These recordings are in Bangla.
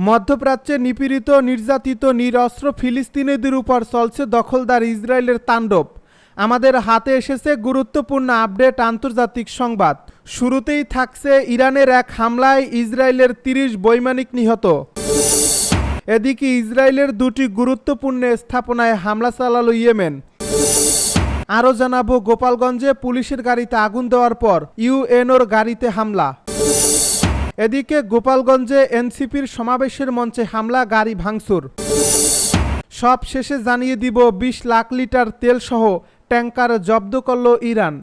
মধ্যপ্রাচ্যে নিপীড়িত নির্যাতিত নিরস্ত্র ফিলিস্তিনিদের উপর চলছে দখলদার ইসরায়েলের তাণ্ডব। আমাদের হাতে এসেছে গুরুত্বপূর্ণ আপডেট আন্তর্জাতিক সংবাদ। শুরুতেই থাকছে ইরানের এক হামলায় ইসরায়েলের ৩০ বৈমানিক নিহত। এদিকে ইসরায়েলের দুটি গুরুত্বপূর্ণ স্থাপনায় হামলা চালালো ইয়েমেন। আরও জানাবো গোপালগঞ্জে পুলিশের গাড়িতে আগুন দেওয়ার পর ইউএনওর গাড়িতে হামলা। এদিকে গোপালগঞ্জে এনসিপির সমাবেশের মঞ্চে হামলা, গাড়ি ভাঙচুর। সব শেষে জানিয়ে দিব ২০ লাখ লিটার তেলসহ ট্যাঙ্কার জব্দ করল ইরান।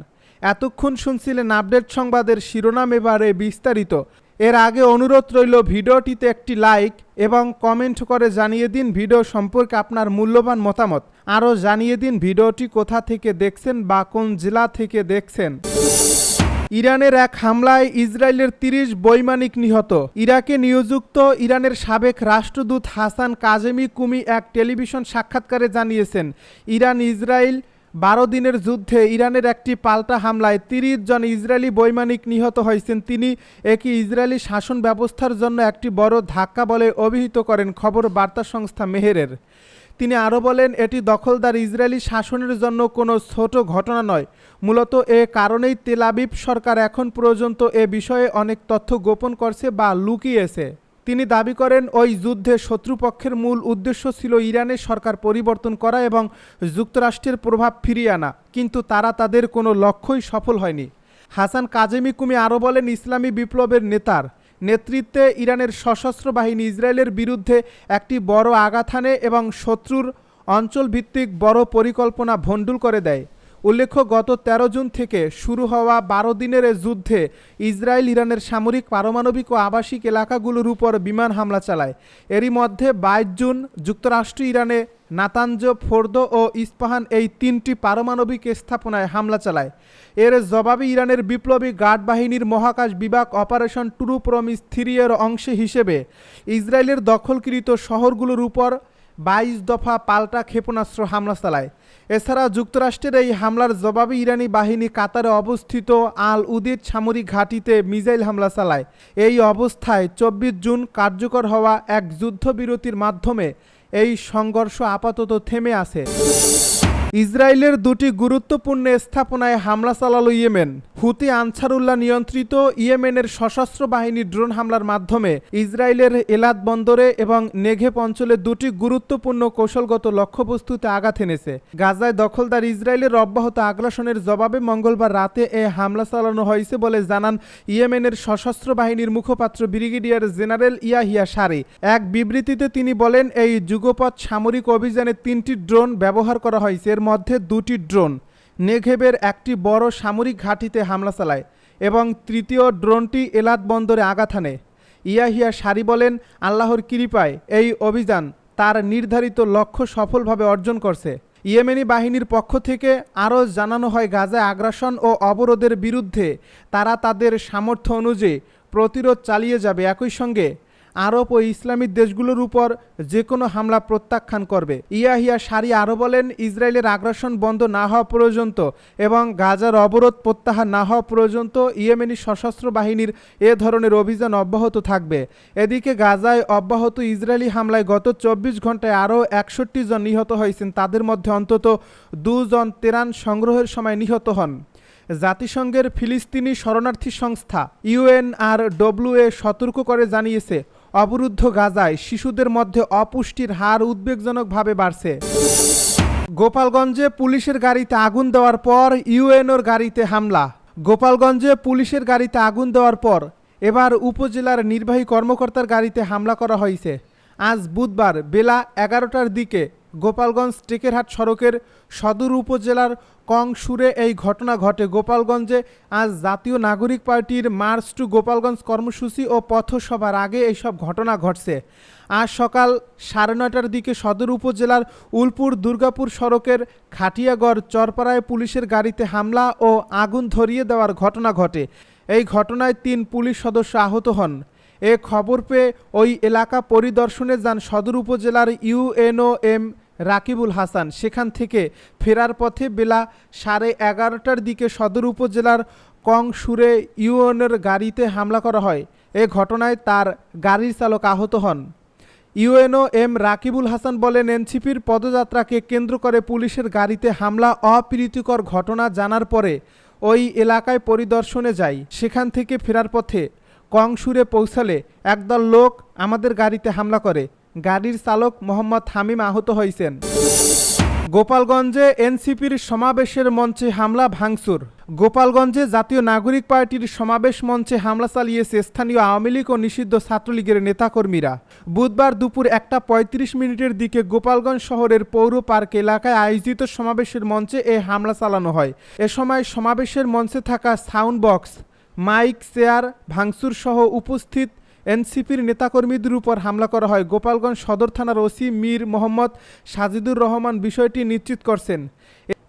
এতক্ষণ শুনছিলেন আপডেট সংবাদের শিরোনাম, এবারে বিস্তারিত। এর আগে অনুরোধ রইল ভিডিওটিতে একটি লাইক এবং কমেন্ট করে জানিয়ে দিন ভিডিও সম্পর্কে আপনার মূল্যবান মতামত। আরও জানিয়ে দিন ভিডিওটি কোথা থেকে দেখছেন বা কোন জেলা থেকে দেখছেন। ইরানের এক হামলায় ইসরায়েলের ৩০ বৈমানিক নিহত। ইরাকে নিয়োজিত ইরানের সাবেক রাষ্ট্রদূত হাসান কাজেমি কুমি এক টেলিভিশন সাক্ষাৎকারে জানিয়েছেন, ইরান ইসরায়েল ১২ দিনের যুদ্ধে ইরানের একটি পাল্টা হামলায় ৩০ জন ইসরায়েলি বৈমানিক নিহত হয়েছেন। তিনি একই ইসরায়েলি শাসন ব্যবস্থার জন্য একটি বড় ধাক্কা বলে অভিহিত করেন খবর বার্তা সংস্থা মেহেরের। তিনি আরও বলেন, এটি দখলদার ইসরায়েলি শাসনের জন্য কোনো ছোট ঘটনা নয়। মূলত এ কারণেই তেল আবিব সরকার এখন পর্যন্ত এ বিষয়ে অনেক তথ্য গোপন করছে বা লুকিয়েছে। তিনি দাবি করেন, ওই যুদ্ধে শত্রুপক্ষের মূল উদ্দেশ্য ছিল ইরানের সরকার পরিবর্তন করা এবং যুক্তরাষ্ট্রের প্রভাব ফিরিয়ে আনা, কিন্তু তারা তাদের কোনো লক্ষ্যই সফল হয়নি। হাসান কাজেমি কুমি আরও বলেন, ইসলামী বিপ্লবের নেতার নেতৃত্বে ইরানের সশস্ত্র বাহিনী ইসরায়েলের বিরুদ্ধে একটি বড় আঘাত হানে এবং শত্রুর অঞ্চলভিত্তিক বড় পরিকল্পনা ভণ্ডুল করে দেয়। উল্লেখ্য, গত ১৩ জুন থেকে শুরু হওয়া ১২ দিনের যুদ্ধে ইসরায়েল ইরানের সামরিক, পারমাণবিক ও আবাসিক এলাকাগুলোর উপর বিমান হামলা চালায়। এরই মধ্যে ২২ জুন যুক্তরাষ্ট্র ইরানে নাতাঞ্জ, ফোর্দো ও ইস্পাহান এই ৩টি পারমাণবিক স্থাপনায় হামলা চালায়। এর জবাবে ইরানের বিপ্লবী গার্ড বাহিনীর মহাকাশ বিভাগ অপারেশন ট্রু প্রমিস ৩ এর অংশ হিসেবে ইসরায়েলের দখলকৃত শহরগুলোর উপর ২২ দফা পাল্টা ক্ষেপণাস্ত্র হামলা চালায়। এছাড়া যুক্তরাষ্ট্রের এই হামলার জবাবে ইরানি বাহিনী কাতারে অবস্থিত আল উদেদ সামরিক ঘাঁটিতে মিসাইল হামলা চালায়। এই অবস্থায় ২৪ জুন কার্যকর হওয়া এক যুদ্ধবিরতির মাধ্যমে এই সংঘর্ষ আপাতত থেমে আছে। ইসরায়েলের দুটি গুরুত্বপূর্ণ স্থাপনায় হামলা চালালো ইয়েমেন। হুতি আনসারুল্লাহ নিয়ন্ত্রিত ইয়েমেনের সশস্ত্র বাহিনী ড্রোন হামলার মাধ্যমে ইসরায়েলের এলাদ বন্দরে এবং নেঘেব অঞ্চলে দুটি গুরুত্বপূর্ণ কৌশলগত লক্ষ্যবস্তুতে আঘাত এনেছে। গাজায় দখলদার ইসরায়েলের অব্যাহত আগ্রাসনের জবাবে মঙ্গলবার রাতে এ হামলা চালানো হয়েছে বলে জানান ইয়েমেনের সশস্ত্র বাহিনীর মুখপাত্র ব্রিগেডিয়ার জেনারেল ইয়াহিয়া সারি। এক বিবৃতিতে তিনি বলেন, এই যুগপৎ সামরিক অভিযানে ৩টি ড্রোন ব্যবহার করা হয়েছে। এর মধ্যে 2টি ড্রোন নেঘেবের একটি বড় সামরিক ঘাঁটিতে হামলা চালায় এবং তৃতীয় ড্রোনটি এলাদ বন্দরে আঘাত হানে। ইয়াহিয়া সারি বলেন, আল্লাহর কৃপায় এই অভিযান তার নির্ধারিত লক্ষ্য সফলভাবে অর্জন করছে। ইয়েমেনি বাহিনীর পক্ষ থেকে আরও জানানো হয়, গাজায় আগ্রাসন ও অবরোধের বিরুদ্ধে তারা তাদের সামর্থ্য অনুযায়ী প্রতিরোধ চালিয়ে যাবে। একই সঙ্গে আরব ও ইসলামিক দেশগুলোর উপর যে কোনো হামলা প্রত্যাখ্যান করবে। ইয়াহিয়া সারি আরও বলেন, ইসরায়েলের আগ্রাসন বন্ধ না হওয়া পর্যন্ত এবং গাজার অবরোধ প্রত্যাহার না হওয়া পর্যন্ত ইয়েমেনি সশস্ত্র বাহিনীর এ ধরনের অভিযান অব্যাহত থাকবে। এদিকে গাজায় অব্যাহত ইসরায়েলি হামলায় গত ২৪ ঘন্টায় আরও ৬১ জন নিহত হয়েছেন। তাদের মধ্যে অন্তত ২ জন তেরান সংগ্রহের সময় নিহত হন। জাতিসংঘের ফিলিস্তিনি শরণার্থী সংস্থা UNRWA সতর্ক করে জানিয়েছে, অবরুদ্ধ গাজায় শিশুদের মধ্যে অপুষ্টির হার উদ্বেগজনকভাবে বাড়ছে। গোপালগঞ্জে পুলিশের গাড়িতে আগুন দেওয়ার পর ইউএনওর গাড়িতে হামলা। গোপালগঞ্জে পুলিশের গাড়িতে আগুন দেওয়ার পর এবার উপজেলার নির্বাহী কর্মকর্তার গাড়িতে হামলা করা হয়েছে। আজ বুধবার বেলা ১১টার দিকে গোপালগঞ্জ টেকেরহাট সড়কের সদর উপজেলার কংসুরে এই ঘটনা ঘটে। গোপালগঞ্জে আজ জাতীয় নাগরিক পার্টির মার্চ টু গোপালগঞ্জ কর্মসূচি ও পথসভার আগে এইসব ঘটনা ঘটছে। আজ সকাল 9:30টার দিকে সদর উপজেলার উলপুর দুর্গাপুর সড়কের খাটিয়াগড় চরপাড়ায় পুলিশের গাড়িতে হামলা ও আগুন ধরিয়ে দেওয়ার ঘটনা ঘটে। এই ঘটনায় ৩ পুলিশ সদস্য আহত হন। এ খবর পেয়ে ওই এলাকা পরিদর্শনে যান সদর উপজেলার UNOM রাকিবুল হাসান। সেখান থেকে ফেরার পথে বেলা 11:30টার দিকে সদর উপজেলার কংসুরে ইউএনের গাড়িতে হামলা করা হয়। এ ঘটনায় তার গাড়ির চালক আহত হন। ইউএনও এম রাকিবুল হাসান বলেন, এনসিপির পদযাত্রাকে কেন্দ্র করে পুলিশের গাড়িতে হামলা অপ্রীতিকর ঘটনা জানার পরে ওই এলাকায় পরিদর্শনে যাই। সেখান থেকে ফেরার পথে কংসুরে পৌঁছালে একদল লোক আমাদের গাড়িতে হামলা করে। গাড়ির চালক মোহাম্মদ হামিম আহত হয়েছেন। গোপালগঞ্জে এনসিপির সমাবেশের মঞ্চে হামলা ভাঙচুর। গোপালগঞ্জে জাতীয় নাগরিক পার্টির সমাবেশ মঞ্চে হামলা চালিয়েছে স্থানীয় আওয়ামী লীগ ও নিষিদ্ধ ছাত্রলীগের নেতাকর্মীরা। বুধবার দুপুর 1:35 দিকে গোপালগঞ্জ শহরের পৌর পার্ক এলাকায় আয়োজিত সমাবেশের মঞ্চে এ হামলা চালানো হয়। এ সময় সমাবেশের মঞ্চে থাকা সাউন্ড বক্স, মাইক, চেয়ার ভাঙচুর সহ উপস্থিত এনসিপির নেতাকর্মীদের উপর হামলা করা হয়। গোপালগঞ্জ সদর থানার ওসি মীর মোহাম্মদ সাজিদুর রহমান বিষয়টি নিশ্চিত করছেন।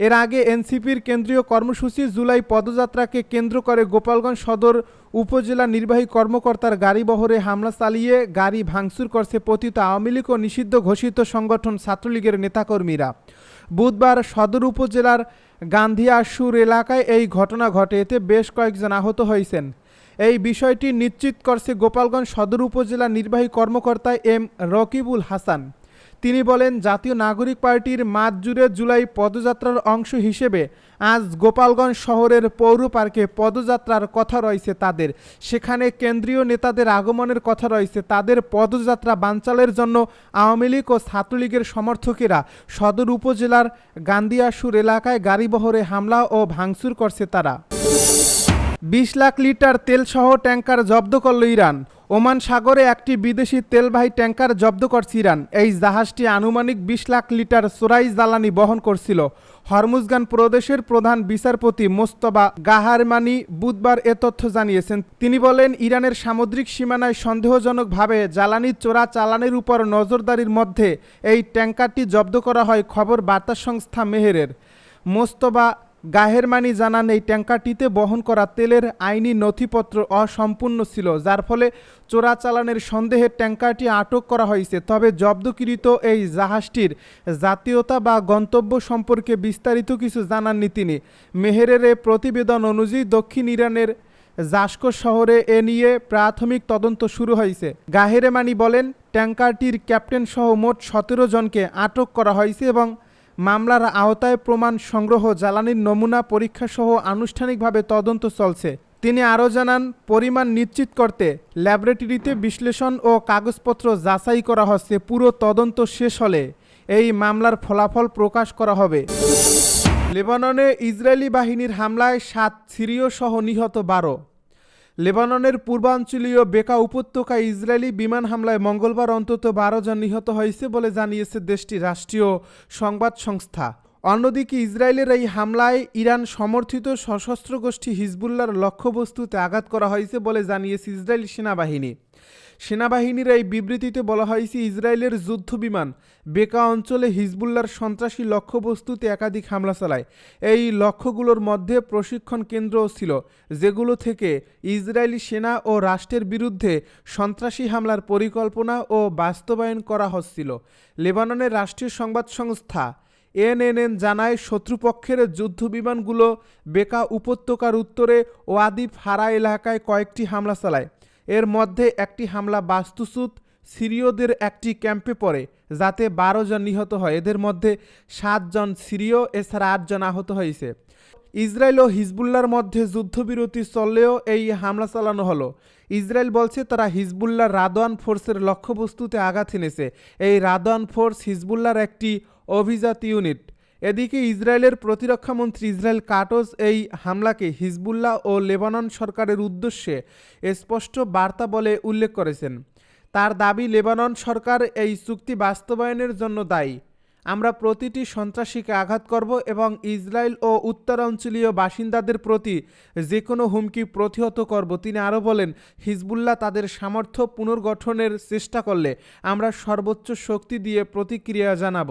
এর আগে এনসিপির কেন্দ্রীয় কর্মসূচি জুলাই পদযাত্রাকে কেন্দ্র করে গোপালগঞ্জ সদর উপজেলা নির্বাহী কর্মকর্তার গাড়িবহরে হামলা চালিয়ে গাড়ি ভাঙচুর করছে পতিত আওয়ামী লীগ ও নিষিদ্ধ ঘোষিত সংগঠন ছাত্রলীগের নেতাকর্মীরা। বুধবার সদর উপজেলার গান্ধীআশুর এলাকায় এই ঘটনা ঘটে। এতে বেশ কয়েকজন আহত হয়েছেন। এই বিষয়টি নিশ্চিত করছে গোপালগঞ্জ সদর উপজেলা নির্বাহী কর্মকর্তা এম রকিবুল হাসান। তিনি বলেন, জাতীয় নাগরিক পার্টির মাঠ জুড়ে জুলাই পদযাত্রার অংশ হিসেবে আজ গোপালগঞ্জ শহরের পৌর পার্কে পদযাত্রার কথা রয়েছে তাদের। সেখানে কেন্দ্রীয় নেতাদের আগমনের কথা রয়েছে তাদের। পদযাত্রা বানচালের জন্য আওয়ামী লীগ ও ছাত্রলীগের সমর্থকেরা সদর উপজেলার গান্ধীআশুর এলাকায় গাড়িবহরে হামলা ও ভাঙচুর করছে তারা। 20 লাখ লিটার তেলসহ ট্যাঙ্কার জব্দ করল ইরান। ওমান সাগরে একটি বিদেশি তেলবাহী ট্যাঙ্কার জব্দ করছে ইরান। এই জাহাজটি আনুমানিক 20 লাখ লিটার চোরাই জ্বালানি বহন করছিল। হরমুজগান প্রদেশের প্রধান বিচারপতি মোস্তফা গাহারমানি বুধবার এ তথ্য জানিয়েছেন। তিনি বলেন, ইরানের সামুদ্রিক সীমানায় সন্দেহজনকভাবে জ্বালানি চোরা চালানের উপর নজরদারির মধ্যে এই ট্যাঙ্কারটি জব্দ করা হয়। খবর বার্তা সংস্থা মেহেরের। মোস্তফা গাহেরমানি জানান, এই ট্যাঙ্কারটিতে বহন করা তেলের আইনি নথিপত্র অসম্পূর্ণ ছিল, যার ফলে চোরাচালানের সন্দেহে ট্যাঙ্কারটি আটক করা হয়েছে। তবে জব্দকৃত এই জাহাজটির জাতীয়তা বা গন্তব্য সম্পর্কে বিস্তারিত কিছু জানাননি তিনি। মেহেরের এ প্রতিবেদন অনুযায়ী দক্ষিণ ইরানের জাস্কো শহরে এ নিয়ে প্রাথমিক তদন্ত শুরু হয়েছে। গাহেরমানি বলেন, ট্যাঙ্কারটির ক্যাপ্টেন সহ মোট 17 জনকে আটক করা হয়েছে এবং মামলার আওতায় প্রমাণ সংগ্রহ, জ্বালানির নমুনা পরীক্ষা সহ আনুষ্ঠানিকভাবে তদন্ত চলছে। তিনি আরও জানান, পরিমাণ নিশ্চিত করতে ল্যাবরেটরিতে বিশ্লেষণ ও কাগজপত্র যাচাই করা হচ্ছে। পুরো তদন্ত শেষ হলে এই মামলার ফলাফল প্রকাশ করা হবে। লেবাননে ইসরায়েলি বাহিনীর হামলায় 7 সিরীয় সহ নিহত 12। লেবাননের পূর্বাঞ্চলীয় বেকা উপত্যকায় ইসরায়েলি বিমান হামলায় মঙ্গলবার অন্তত 12 জন নিহত হয়েছে বলে জানিয়েছে দেশটির রাষ্ট্রীয় সংবাদ সংস্থা। অন্যদিকে ইসরায়েলের এই হামলায় ইরান সমর্থিত সশস্ত্র গোষ্ঠী হিজবুল্লাহর লক্ষ্যবস্তুতে আঘাত করা হয়েছে বলে জানিয়েছে ইসরায়েলি সেনাবাহিনী। সেনাবাহিনীর এই বিবৃতিতে বলা হয়েছে, ইসরায়েলের যুদ্ধ বিমান বেকা অঞ্চলে হিজবুল্লাহর সন্ত্রাসী লক্ষ্যবস্তুতে একাধিক হামলা চালায়। এই লক্ষ্যগুলোর মধ্যে প্রশিক্ষণ কেন্দ্রও ছিল, যেগুলো থেকে ইসরায়েলি সেনা ও রাষ্ট্রের বিরুদ্ধে সন্ত্রাসী হামলার পরিকল্পনা ও বাস্তবায়ন করা হচ্ছিল। লেবাননের রাষ্ট্রীয় সংবাদ সংস্থা এএনএন জানায়, শত্রুপক্ষের যুদ্ধবিমানগুলো বেকা উপত্যকার উত্তরে ওয়াদি ফারা এলাকায় কয়েকটি হামলা চালায়। এর মধ্যে একটি হামলা বাস্তুচ্যুত সিরীয়দের একটি ক্যাম্পে পড়ে, যাতে 12 জন নিহত হয়। এদের মধ্যে 7 জন সিরীয়, এছাড়া 8 জন আহত হয়েছে। ইসরায়েল ও হিজবুল্লাহর মধ্যে যুদ্ধবিরতি চললেও এই হামলা চালানো হলো। ইসরায়েল বলছে তারা হিজবুল্লাহর রাদওয়ান ফোর্সের লক্ষ্যবস্তুতে আঘাত এনেছে। এই রাদওয়ান ফোর্স হিজবুল্লাহর একটি অভিজাত ইউনিট। এদিকে ইসরায়েলের প্রতিরক্ষামন্ত্রী ইসরায়েল কাটজ এই হামলাকে হিজবুল্লাহ ও লেবানন সরকারের উদ্দেশ্যে স্পষ্ট বার্তা বলে উল্লেখ করেছেন। তার দাবি, লেবানন সরকার এই চুক্তি বাস্তবায়নের জন্য দায়ী। আমরা প্রতিটি সন্ত্রাসীকে আঘাত করব এবং ইসরায়েল ও উত্তরাঞ্চলীয় বাসিন্দাদের প্রতি যে কোনো হুমকি প্রতিহত করব। তিনি আরও বলেন, হিজবুল্লাহ তাদের সামর্থ্য পুনর্গঠনের চেষ্টা করলে আমরা সর্বোচ্চ শক্তি দিয়ে প্রতিক্রিয়া জানাব।